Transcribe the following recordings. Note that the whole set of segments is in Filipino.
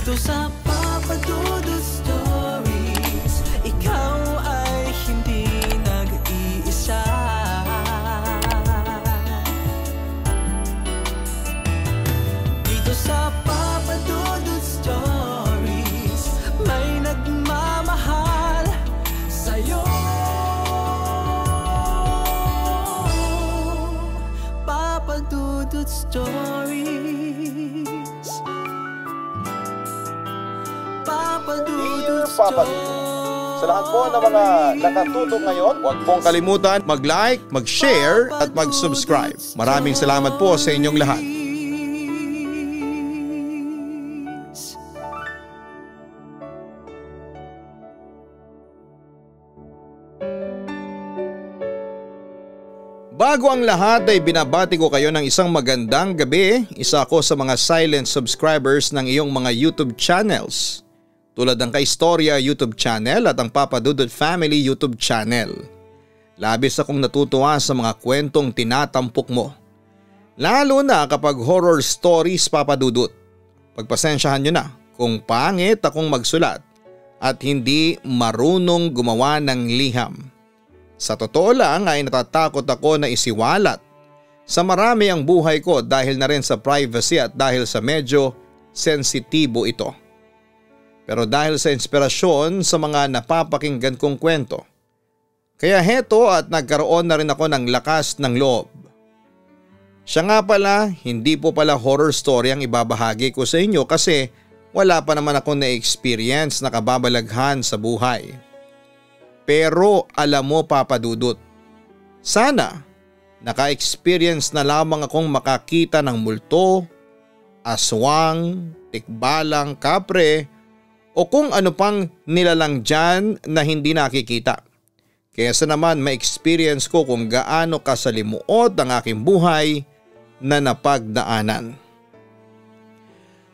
Dito sa Papa Dudut Stories, ikaw ay hindi nag-iisa. Dito sa Papa Dudut Stories, may nagmamahal sa'yo. Papa Dudut Stories. Papa Dudut Stories. Sa lahat po ng mga nakatutok ngayon, huwag pong kalimutan mag-like, mag-share at mag-subscribe. Maraming salamat po sa inyong lahat. Bago ang lahat ay binabati ko kayo ng isang magandang gabi. Isa ako sa mga silent subscribers ng iyong mga YouTube channels, tulad ng Kaistorya YouTube channel at ang Papa Dudut Family YouTube channel. Labis akong natutuwa sa mga kwentong tinatampok mo, lalo na kapag horror stories, Papa Dudut. Pagpasensyahan nyo na kung pangit akong magsulat at hindi marunong gumawa ng liham. Sa totoo lang ay natatakot ako na isiwalat sa marami ang buhay ko dahil na rin sa privacy at dahil sa medyo sensitibo ito. Pero dahil sa inspirasyon sa mga napapakinggan kong kwento, kaya heto at nagkaroon na rin ako ng lakas ng loob. Siya nga pala, hindi po pala horror story ang ibabahagi ko sa inyo kasi wala pa naman ako na-experience na kababalaghan sa buhay. Pero alam mo, Papa Dudut, sana naka-experience na lamang akong makakita ng multo, aswang, tikbalang, kapre o kung ano pang nilalang dyan na hindi nakikita. Kaysa naman ma-experience ko kung gaano kasalimuot ang aking buhay na napagdaanan.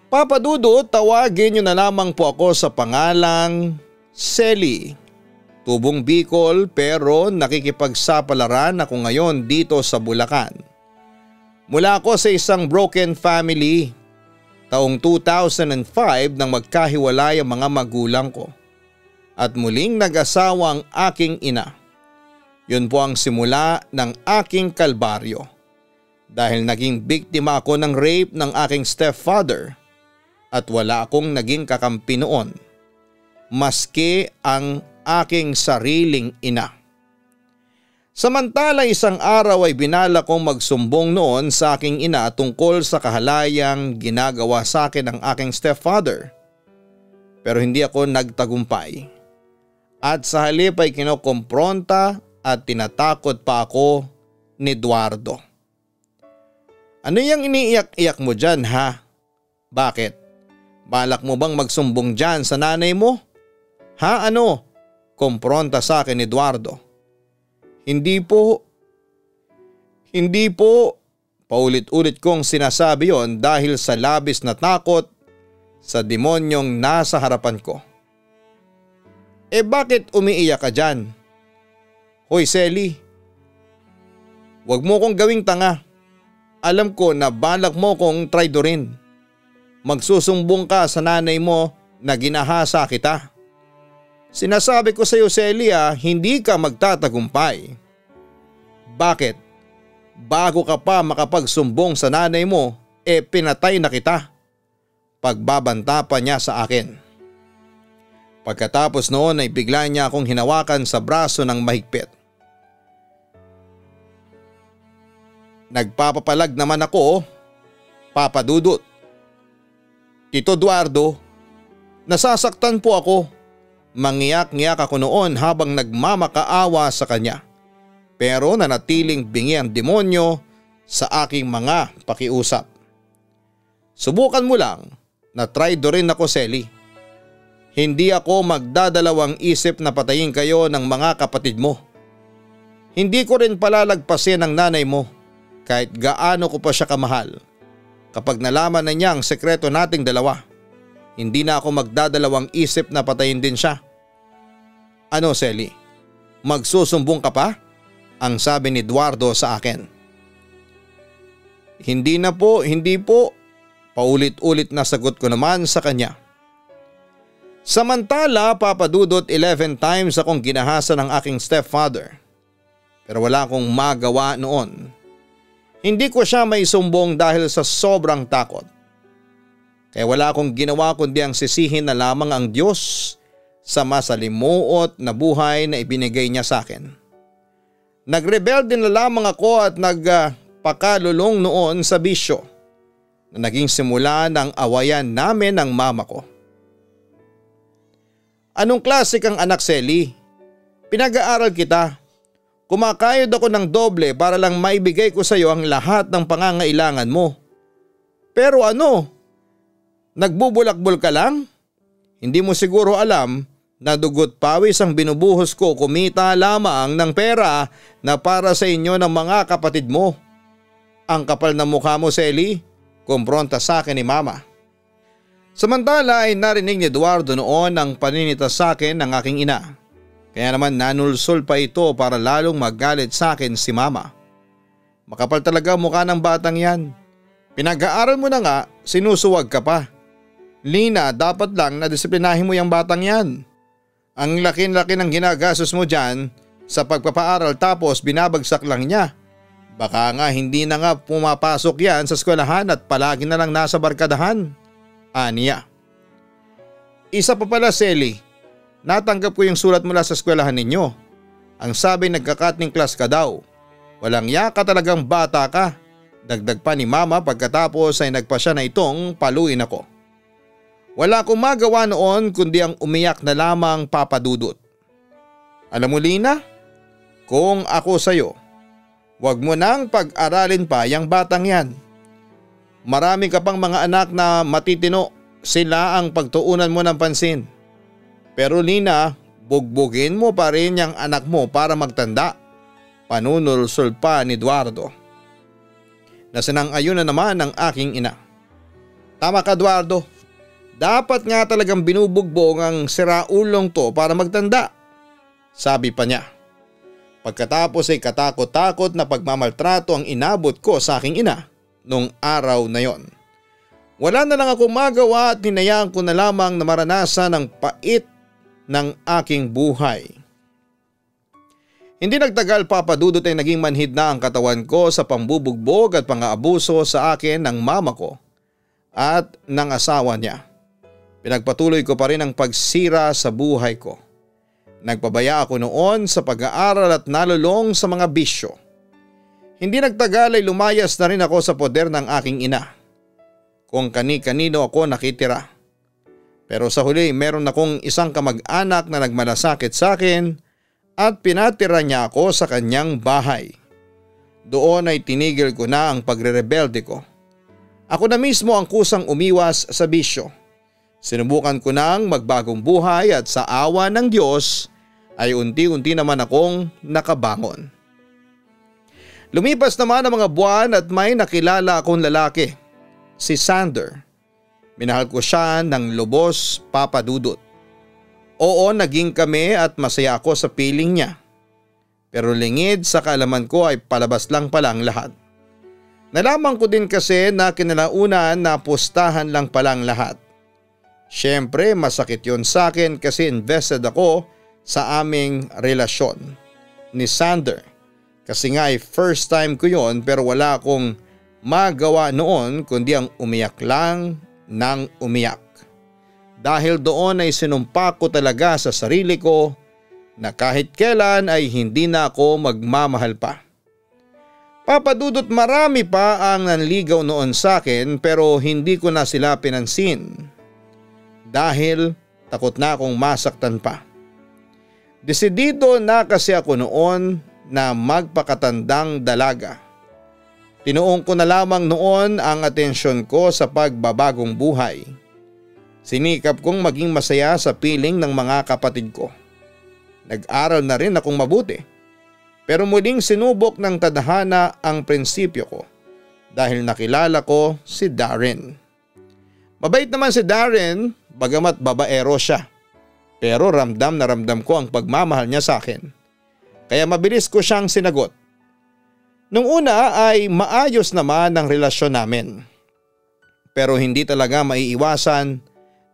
Papa Dudut, tawagin niyo na lamang po ako sa pangalang Selly. Tubong Bicol pero nakikipagsapalaran ako ngayon dito sa Bulacan. Mula ako sa isang broken family. Taong 2005 nang magkahiwalay ang mga magulang ko at muling nag-asawa ang aking ina. Yun po ang simula ng aking kalbaryo dahil naging biktima ako ng rape ng aking stepfather at wala akong naging kakampi noon maski ang aking sariling ina. Samantala isang araw ay binala kong magsumbong noon sa aking ina tungkol sa kahalayang ginagawa sa akin ng aking stepfather. Pero hindi ako nagtagumpay. At sa halip ay kinokompronta at tinatakot pa ako ni Eduardo. Ano yung iniiyak-iyak mo dyan, ha? Bakit? Balak mo bang magsumbong dyan sa nanay mo? Ha, ano? Kompronta sa akin ni Eduardo. Hindi po. Paulit-ulit kong sinasabi yon dahil sa labis na takot sa demonyong nasa harapan ko. Bakit umiiyak ka dyan? Hoy Selly, wag mo kong gawing tanga. Alam ko na balak mo kong traidorin. Magsusumbong ka sa nanay mo na ginahasa kita. Sinasabi ko sa iyo, Selly, hindi ka magtatagumpay. Bakit? Bago ka pa makapagsumbong sa nanay mo, pinatay na kita. Pagbabanta pa niya sa akin. Pagkatapos noon ay bigla niya akong hinawakan sa braso ng mahigpit. Nagpapapalag naman ako, Papa Dudut. Tito Eduardo, nasasaktan po ako. Mangiyak-ngiyak ako noon habang nagmamakaawa sa kanya. Pero nanatiling bingi ang demonyo sa aking mga pakiusap. Subukan mo lang na traidorin ako, Selly. Hindi ako magdadalawang isip na patayin kayo ng mga kapatid mo. Hindi ko rin palalagpasin ang nanay mo kahit gaano ko pa siya kamahal. Kapag nalaman na niya ang sekreto nating dalawa, hindi na ako magdadalawang isip na patayin din siya. Ano, Selly? Magsusumbong ka pa? Ang sabi ni Eduardo sa akin. Hindi po. Paulit-ulit na sagot ko naman sa kanya. Samantala, Papa Dudut, 11 times akong ginahasa ng aking stepfather. Pero wala akong magawa noon. Hindi ko siya maisumbong dahil sa sobrang takot. Kaya wala akong ginawa kundi ang sisihin na lamang ang Diyos sa masalimuot na buhay na ibinigay niya sa akin. Nagrebelde na lamang ako at nagpakalulong noon sa bisyo na naging simula ng awayan namin ng mama ko. Anong klase kang anak, Selly? Pinag-aaral kita. Kumakayod ako ng doble para lang maibigay ko sa iyo ang lahat ng pangangailangan mo. Pero ano? Nagbubulakbol ka lang? Hindi mo siguro alam na dugot pawis ang binubuhos ko kumita lamang ng pera na para sa inyo ng mga kapatid mo. Ang kapal na mukha mo, Selly, kumpronta sa akin ni mama. Samantala ay narinig ni Eduardo noon ang paninita sa akin ng aking ina. Kaya naman nanulsol pa ito para lalong magalit sa akin si mama. Makapal talaga mukha ng batang yan. Pinag-aaral mo na nga, sinusuwag ka pa. Lina, dapat lang na disiplinahin mo yung batang yan. Ang laki-laki ng ginagastos mo dyan sa pagpapaaral tapos binabagsak lang niya. Baka nga hindi na nga pumapasok yan sa eskwelahan at palagi na lang nasa barkadahan. Aniya. Isa pa pala, Selly. Natanggap ko yung sulat mula sa eskwelahan ninyo. Ang sabi nagka-cutting class ka daw. Walang yaka talagang bata ka. Dagdag pa ni mama pagkatapos ay nagpa siya na itong paluin ako. Wala akong magawa noon kundi ang umiyak na lamang, Papa Dudut. Alam mo, Lina, kung ako sayo, wag mo nang pag-aralin pa yung batang yan. Marami ka pang mga anak na matitino, sila ang pagtuunan mo ng pansin. Pero Lina, bugbugin mo pa rin yung anak mo para magtanda. Panunulsol pa ni Eduardo. Nasinang-ayon na naman ang aking ina. Tama ka, Eduardo. Dapat nga talagang binubugbog ang siraulong to para magtanda. Sabi pa niya. Pagkatapos ay katakot-takot na pagmamaltrato ang inabot ko sa aking ina nung araw na yon. Wala na lang ako magawa at hinayaan ko na lamang na maranasan ang pait ng aking buhay. Hindi nagtagal, Papa Dudut, ay naging manhid na ang katawan ko sa pambubugbog at pang-aabuso sa akin ng mama ko at ng asawa niya. Pinagpatuloy ko pa rin ang pagsira sa buhay ko. Nagpabaya ako noon sa pag-aaral at nalulong sa mga bisyo. Hindi nagtagal ay lumayas na rin ako sa poder ng aking ina. Kung kani-kanino ako nakitira. Pero sa huli meron akong isang kamag-anak na nagmalasakit sa akin at pinatira niya ako sa kanyang bahay. Doon ay tinigil ko na ang pagre-rebelde ko. Ako na mismo ang kusang umiwas sa bisyo. Sinubukan ko nang magbagong buhay at sa awa ng Diyos ay unti-unti naman akong nakabangon. Lumipas naman ang mga buwan at may nakilala akong lalaki, si Sander. Minahal ko siya ng lubos, Papa Dudut. Oo, naging kami at masaya ako sa piling niya. Pero lingid sa kaalaman ko ay palabas lang pala ang lahat. Nalaman ko din kasi na kinalaunan na pustahan lang palang lahat. Siyempre masakit yon sa akin kasi invested ako sa aming relasyon ni Sander. Kasi nga ay first time ko yon pero wala akong magawa noon kundi ang umiyak lang ng umiyak. Dahil doon ay sinumpa ko talaga sa sarili ko na kahit kailan ay hindi na ako magmamahal pa. Papa Dudut, marami pa ang nanligaw noon sa akin pero hindi ko na sila pinansin. Dahil takot na akong masaktan pa. Desidido na kasi ako noon na magpakatandang dalaga. Tinuong ko na lamang noon ang atensyon ko sa pagbabagong buhay. Sinikap kong maging masaya sa piling ng mga kapatid ko. Nag-aral na rin akong mabuti. Pero muling sinubok ng tadhana ang prinsipyo ko dahil nakilala ko si Darren. Mabait naman si Darren, bagamat babaero siya. Pero ramdam na ramdam ko ang pagmamahal niya sa akin. Kaya mabilis ko siyang sinagot. Nung una ay maayos naman ang relasyon namin. Pero hindi talaga maiiwasan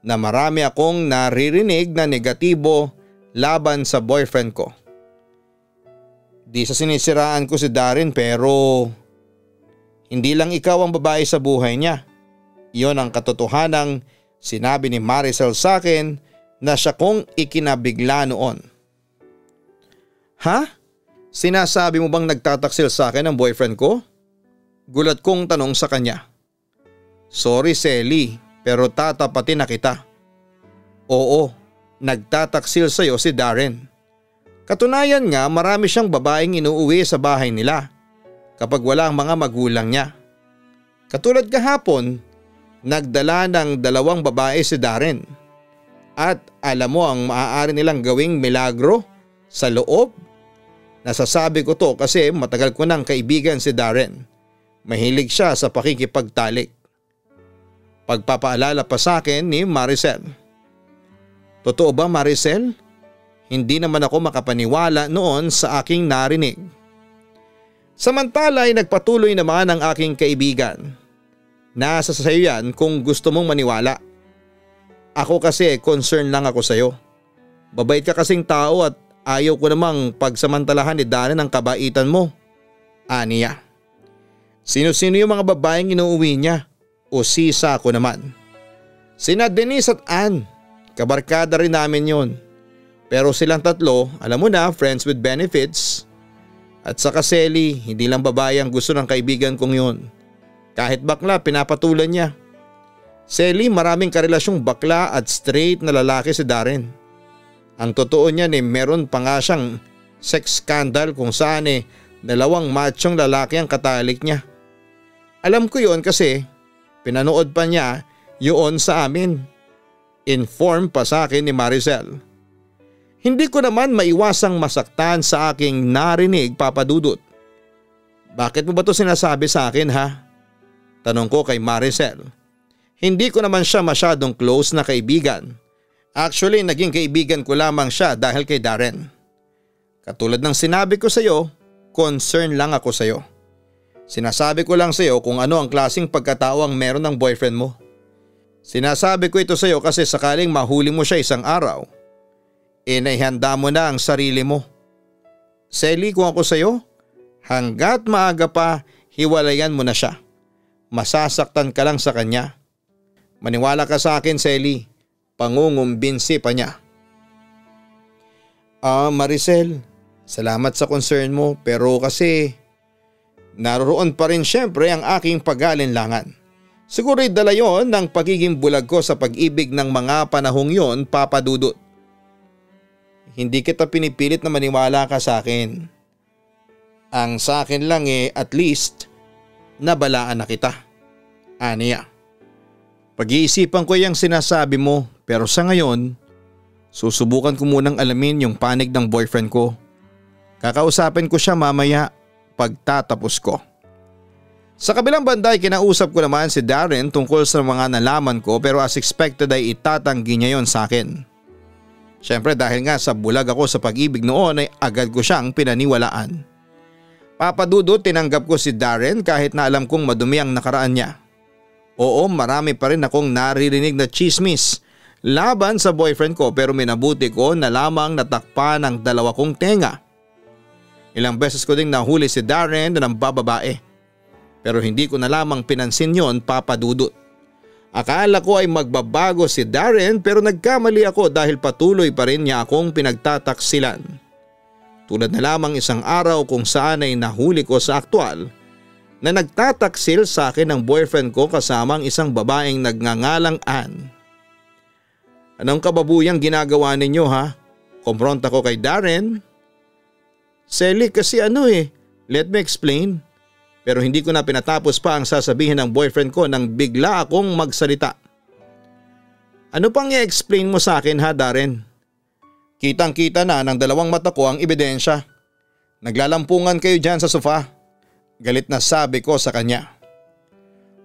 na marami akong naririnig na negatibo laban sa boyfriend ko. Di sa sinisiraan ko si Darren pero hindi lang ikaw ang babae sa buhay niya. Iyon ang katotohanang sinabi ni Maricel sa akin na siya kong ikinabigla noon. Ha? Sinasabi mo bang nagtataksil sa akin ang boyfriend ko? Gulat kong tanong sa kanya. Sorry Selly, pero tatapatin na kita. Oo, nagtataksil sa'yo si Darren. Katunayan nga marami siyang babaeng inuuwi sa bahay nila kapag wala ang mga magulang niya. Katulad kahapon, nagdala ng 2 babae si Darren. At alam mo ang maaari nilang gawing milagro sa loob? Nasasabi ko to kasi matagal ko nang kaibigan si Darren. Mahilig siya sa pakikipagtalik. Pagpapaalala pa sa akin ni Maricel. Totoo ba Maricel? Hindi naman ako makapaniwala noon sa aking narinig. Samantala ay nagpatuloy naman ang aking kaibigan. Nasa sayo yan kung gusto mong maniwala. Ako kasi concern lang ako sayo. Babait ka kasing tao at ayaw ko namang pagsamantalahan ni Darren ang kabaitan mo. Aniya. Sino-sino yung mga babaeng inuuwi niya? O sisa ko naman? Sina Denise at Ann. Kabarkada rin namin yon. Pero silang tatlo, alam mo na, friends with benefits. At saka Selly, hindi lang babae ang gusto ng kaibigan kong yun. Kahit bakla, pinapatulan niya. Selly, maraming karelasyong bakla at straight na lalaki si Darren. Ang totoo niyan meron pa nga siyang sex scandal kung saan 2 machong lalaki ang katalik niya. Alam ko yon kasi pinanood pa niya yun sa amin. Inform pa sa akin ni Maricel. Hindi ko naman maiwasang masaktan sa aking narinig, Papa Dudut. Bakit mo ba to sinasabi sa akin ha? Tanong ko kay Maricel. Hindi ko naman siya masyadong close na kaibigan. Actually naging kaibigan ko lamang siya dahil kay Darren. Katulad ng sinabi ko sa iyo, concern lang ako sa iyo. Sinasabi ko lang sa iyo kung ano ang klaseng pagkatao ang meron ng boyfriend mo. Sinasabi ko ito sa iyo kasi sakaling mahuli mo siya isang araw, naihanda mo na ang sarili mo. Selly, kung ako sa iyo, hanggat maaga pa hiwalayan mo na siya. Masasaktan ka lang sa kanya. Maniwala ka sa akin Selly, pangungumbinsi pa niya. Maricel, salamat sa concern mo pero kasi naroon pa rin syempre ang aking pag-alinlangan. Siguro'y dala yon ng pagiging bulag ko sa pag-ibig ng mga panahong yon, Papa Dudut. Hindi kita pinipilit na maniwala ka sa akin. Ang sa akin lang at least nabalaan na kita. Aniya. Pag-iisipan ko yung sinasabi mo pero sa ngayon susubukan ko munang alamin yung panig ng boyfriend ko. Kakausapin ko siya mamaya pagtatapos ko. Sa kabilang banda ay kinausap ko naman si Darren tungkol sa mga nalaman ko pero as expected ay itatanggi niya yon sa akin. Siyempre dahil nga sa bulag ako sa pag-ibig noon ay agad ko siyang pinaniwalaan. Papa Dudut, tinanggap ko si Darren kahit na alam kong madumi ang nakaraan niya. Oo, marami pa rin akong naririnig na chismis laban sa boyfriend ko pero minabuti ko na lamang natakpan ang 2 kong tenga. Ilang beses ko ding nahuli si Darren na nambababae. Pero hindi ko na lamang pinansin yon, Papa Dudut. Akala ko ay magbabago si Darren pero nagkamali ako dahil patuloy pa rin niya akong pinagtataksilan. Tulad na lamang isang araw kung saan ay nahuli ko sa aktwal na nagtataksil sa akin ng boyfriend ko kasama ang isang babaeng nagngangalang Ann. Anong kababuyang ginagawa ninyo ha? Kompronta ko kay Darren. Selly kasi let me explain. Pero hindi ko na pinatapos pa ang sasabihin ng boyfriend ko nang bigla akong magsalita. Ano pang i-explain mo sa akin ha Darren? Kitang kita na ng 2 mata ko ang ebidensya. Naglalampungan kayo dyan sa sofa. Galit na sabi ko sa kanya.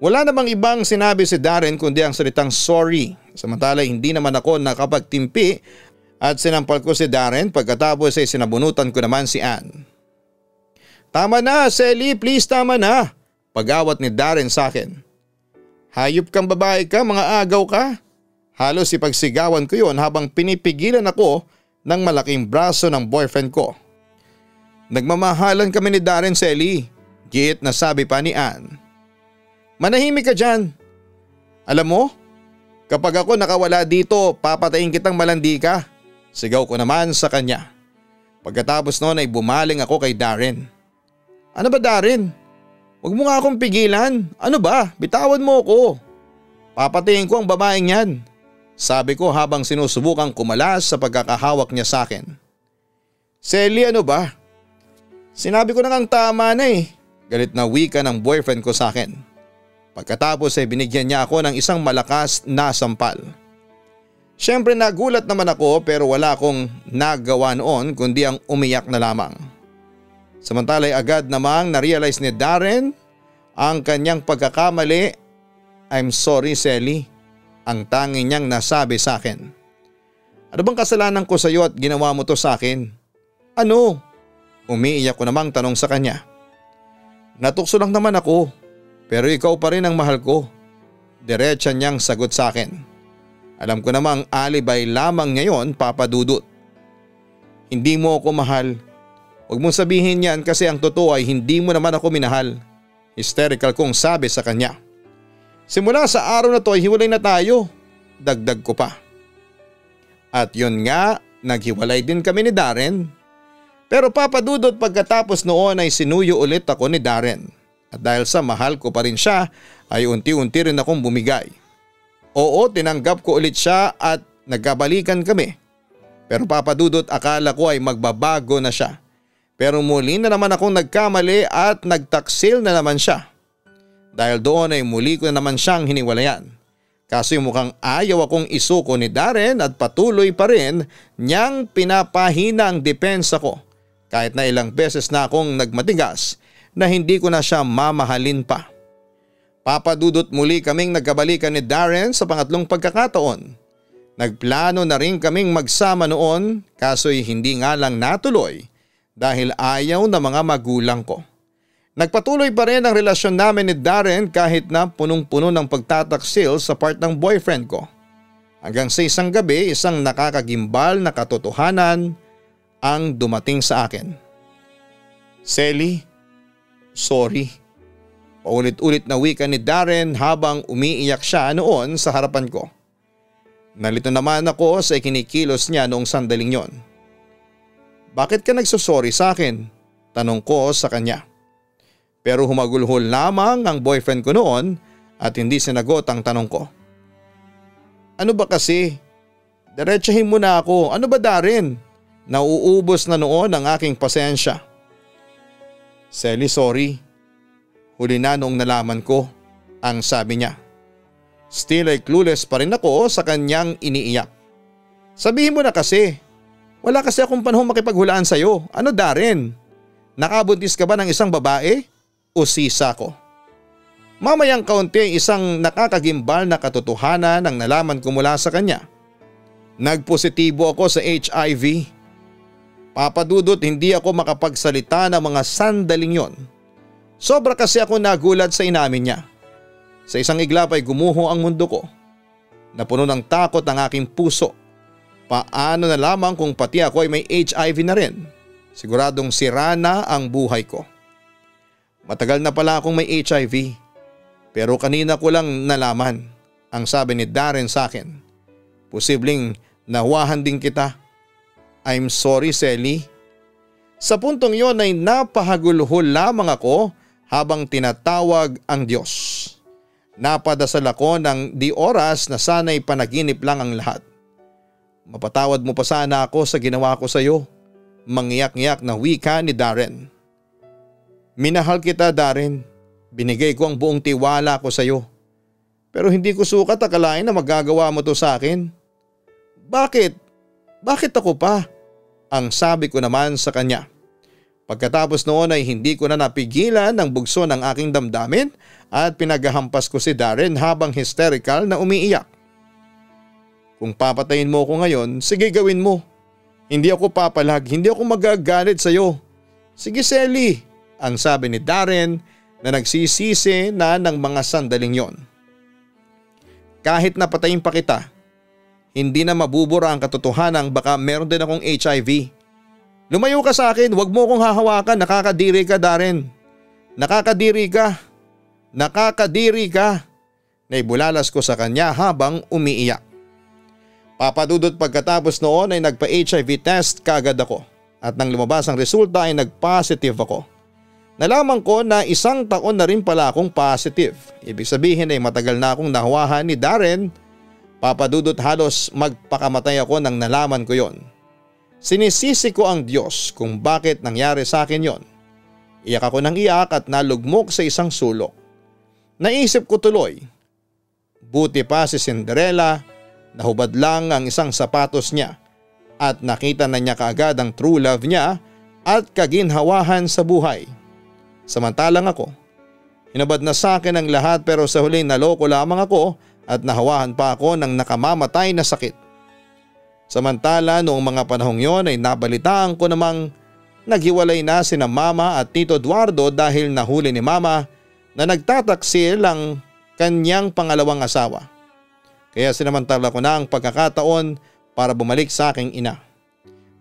Wala namang ibang sinabi si Darren kundi ang salitang sorry. Samantala hindi naman ako nakapagtimpi at sinampal ko si Darren pagkatapos ay sinabunutan ko naman si Ann. Tama na, Selly, please tama na. Pag-awat ni Darren sa akin. Hayop kang babae ka, mga agaw ka. Halos ipagsigawan ko yon habang pinipigilan ako ng malaking braso ng boyfriend ko. Nagmamahalan kami ni Darren, Selly, giit na sabi pa ni Ann. Manahimik ka dyan. Alam mo, kapag ako nakawala dito, papatayin kitang malandi ka. Sigaw ko naman sa kanya. Pagkatapos noon ay bumaling ako kay Darren. Ano ba, Darren? Huwag mo nga akong pigilan. Ano ba? Bitawan mo ako. Papatayin ko ang babaeng yan. Sabi ko habang sinusubukang kumalas sa pagkakahawak niya sa akin. Selly, ano ba? Sinabi ko na ngang tama na eh. Galit na wika ng boyfriend ko sa akin. Pagkatapos ay binigyan niya ako ng isang malakas na sampal. Siyempre nagulat naman ako pero wala akong nagawa noon kundi ang umiyak na lamang. Samantala'y agad namang na-realize ni Darren ang kanyang pagkakamali. I'm sorry, Selly. Ang tanging niyang nasabi sa akin. Ano bang kasalanan ko sa iyo at ginawa mo to sa akin? Ano? Umiiyak ko namang tanong sa kanya. Natukso lang naman ako, pero ikaw pa rin ang mahal ko. Diretsa niyang sagot sa akin. Alam ko namang alibay lamang ngayon, Papa Dudut. Hindi mo ako mahal. Huwag mong sabihin yan kasi ang totoo ay hindi mo naman ako minahal. Hysterical kong sabi sa kanya. Simula sa araw na to ay hiwalay na tayo. Dagdag ko pa. At yun nga, naghiwalay din kami ni Darren. Pero Papa Dudut, pagkatapos noon ay sinuyo ulit ako ni Darren. At dahil sa mahal ko pa rin siya ay unti-unti rin akong bumigay. Oo, tinanggap ko ulit siya at nagkabalikan kami. Pero Papa Dudut, akala ko ay magbabago na siya. Pero muli na naman akong nagkamali at nagtaksil na naman siya. Dahil doon ay muli ko na naman siyang hiniwalayan. Kaso yung mukhang ayaw akong isuko ni Darren at patuloy pa rin niyang pinapahina ang depensa ko. Kahit na ilang beses na akong nagmatigas na hindi ko na siya mamahalin pa. Papa Dudut, muli kaming nagkabalikan ni Darren sa pangatlong pagkakataon. Nagplano na rin kaming magsama noon kaso'y hindi nga lang natuloy dahil ayaw na mga magulang ko. Nagpatuloy pa rin ang relasyon namin ni Darren kahit na punong-puno ng pagtataksil sa part ng boyfriend ko. Hanggang sa isang gabi, isang nakakagimbal na katotohanan ang dumating sa akin. Selly, sorry. Paulit-ulit na wika ni Darren habang umiiyak siya noon sa harapan ko. Nalito naman ako sa ikinikilos niya noong sandaling yon. Bakit ka nagsosorry sa akin? Tanong ko sa kanya. Pero humagulhol lamang ang boyfriend ko noon at hindi sinagot ang tanong ko. Ano ba kasi? Diretsahin mo na ako. Ano ba, Darren? Nauubos na noon ang aking pasensya. Selly, sorry. Huli na noong nalaman ko, ang sabi niya. Still ay clueless pa rin ako sa kanyang iniiyak. Sabihin mo na kasi. Wala kasi akong panahon makipaghulaan sa'yo. Ano, Darren? Nakabuntis ka ba ng isang babae? O sisa ko? Mamayang kaunti isang nakakagimbal na katotohanan ang nalaman ko mula sa kanya. Nagpositibo ako sa HIV. Papa Dudut, hindi ako makapagsalita ng mga sandaling yon. Sobra kasi ako nagulat sa inamin niya. Sa isang iglap ay gumuho ang mundo ko. Napuno ng takot ang aking puso. Paano na lamang kung pati ako ay may HIV na rin? Siguradong sira na ang buhay ko. Matagal na pala akong may HIV. Pero kanina ko lang nalaman, ang sabi ni Darren sa akin. Posibleng nahuwahan din kita. I'm sorry, Selly. Sa puntong yon ay napahagulhol lamang ako habang tinatawag ang Diyos. Napadasal ako ng di oras na sana'y panaginip lang ang lahat. Mapatawad mo pa sana ako sa ginawa ko sa iyo. Mangiyak-ngiyak na wika ni Darren. Minahal kita, Darren. Binigay ko ang buong tiwala ko sa iyo. Pero hindi ko sukat akalain na magagawa mo to sa akin. Bakit? Bakit ako pa? Ang sabi ko naman sa kanya. Pagkatapos noon ay hindi ko na napigilan ang bugso ng aking damdamin at pinaghahampas ko si Darren habang hysterical na umiiyak. Kung papatayin mo ako ngayon, sige gawin mo. Hindi ako papalag, hindi ako magagalit sa iyo. Sige, Selly, ang sabi ni Darren na nagsisisi na ng mga sandaling yon. Kahit napatayin pa kita, Hindi na mabubura ang katotohanan, baka meron din akong HIV. Lumayo ka sa akin, wag mo akong hahawakan, nakakadiri ka Darren. Nakakadiri ka. Nakakadiri ka. Naibulalas ko sa kanya habang umiiyak. Papa Dudut, pagkatapos noon ay nagpa-HIV test kaagad ako at nang lumabas ang resulta ay nag-positive ako. Nalaman ko na 1 taon na rin pala akong positive. Ibig sabihin ay matagal na akong nahawahan ni Darren. Papa Dudut, halos magpakamatay ako nang nalaman ko yon. Sinisisi ko ang Diyos kung bakit nangyari sa akin yon. Iyak ako ng iyak at nalugmok sa isang sulok. Naisip ko tuloy, buti pa si Cinderella, nahubad lang ang isang sapatos niya at nakita na niya kaagad ang true love niya at kaginhawahan sa buhay. Samantalang ako, hinabad na sa akin ang lahat pero sa huli naloko lamang ako at nahawahan pa ako ng nakamamatay na sakit. Samantala noong mga panahong yon ay nabalitaan ko namang naghiwalay na sina Mama at Tito Eduardo dahil nahuli ni Mama na nagtataksil ang kanyang pangalawang asawa. Kaya sinamantala ko na ang pagkakataon para bumalik sa aking ina.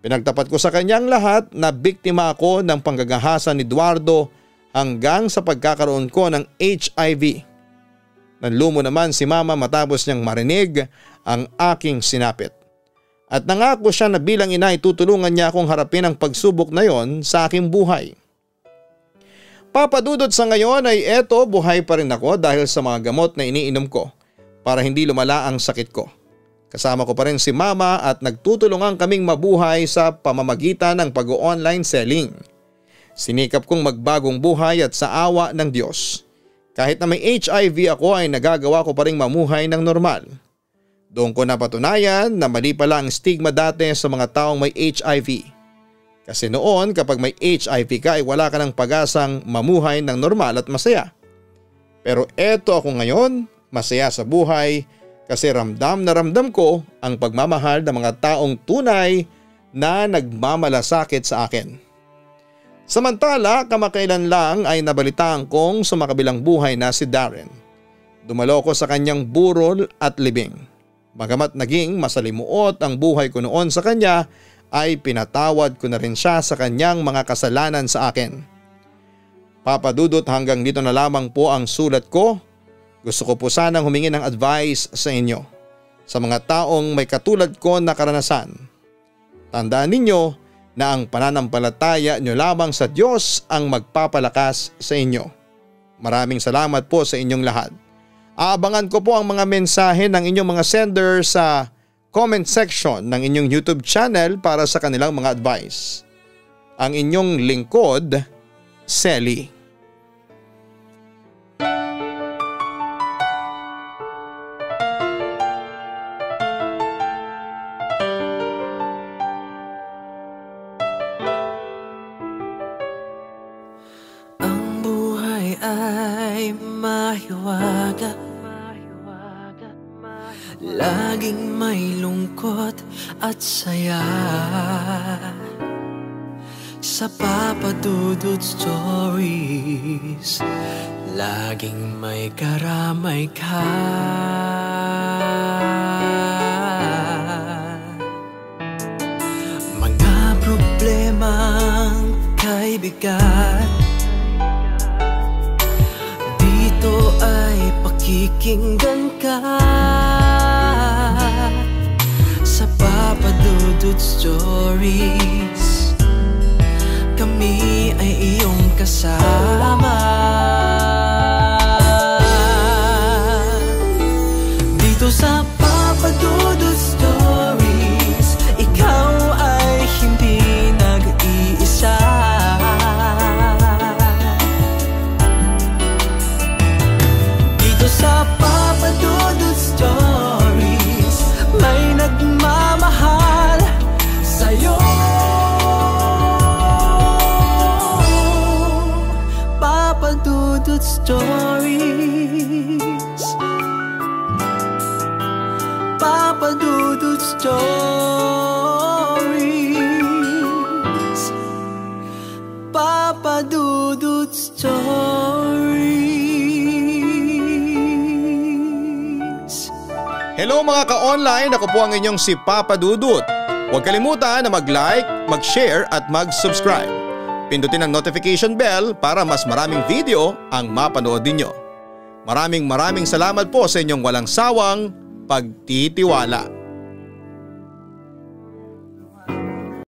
Pinagtapat ko sa kanyang lahat na biktima ako ng panggagahasa ni Eduardo hanggang sa pagkakaroon ko ng HIV. Nanlumo naman si Mama matapos niyang marinig ang aking sinapit. At nangako siya na bilang ina ay tutulungan niya akong harapin ang pagsubok na yon sa aking buhay. Papa Dudut, sa ngayon ay eto, buhay pa rin ako dahil sa mga gamot na iniinom ko para hindi lumala ang sakit ko. Kasama ko pa rin si Mama at nagtutulungan kaming mabuhay sa pamamagitan ng pag-online selling. Sinikap kong magbagong buhay at sa awa ng Diyos. Kahit na may HIV ako ay nagagawa ko pa rin mamuhay ng normal. Doon ko napatunayan na mali pala ang stigma dati sa mga taong may HIV. Kasi noon kapag may HIV ka ay wala ka ng pag-asang mamuhay ng normal at masaya. Pero eto ako ngayon, masaya sa buhay kasi ramdam na ramdam ko ang pagmamahal ng mga taong tunay na nagmamalasakit sa akin. Samantala, kamakailan lang ay nabalitaan kong sumakabilang buhay na si Darren. Dumalo ko sa kanyang burol at libing. Bagamat naging masalimuot ang buhay ko noon sa kanya, ay pinatawad ko na rin siya sa kanyang mga kasalanan sa akin. Papa Dudut, hanggang dito na lamang po ang sulat ko. Gusto ko po sanang humingi ng advice sa inyo, sa mga taong may katulad ko na karanasan. Tandaan ninyo na ang pananampalataya nyo lamang sa Diyos ang magpapalakas sa inyo. Maraming salamat po sa inyong lahat. Aabangan ko po ang mga mensahe ng inyong mga sender sa comment section ng inyong YouTube channel para sa kanilang mga advice. Ang inyong lingkod, Selly. Ang buhay ay mahiwaga, laging may lungkot at saya. Sa Papa Dudut Stories, laging may karamay ka. Mga problemang kay bigat, dito ay pakikinggan ka. Sa Papa Dudut Stories, kami ay iyong kasama. Dito sa Papa Dudut Stories, ikaw ay hindi nag-iisa. Dito sa Papa Dudut Stories, may nagmamahal sa'yo. Papa Dudut Stories, Papa Dudut Stories, Papa Dudut Stories. Hello mga ka-online, ako po ang inyong si Papa Dudut. Huwag kalimutan na mag-like, mag-share at mag-subscribe. Pindutin ang notification bell para mas maraming video ang mapanood ninyo. Maraming salamat po sa inyong walang sawang pagtitiwala.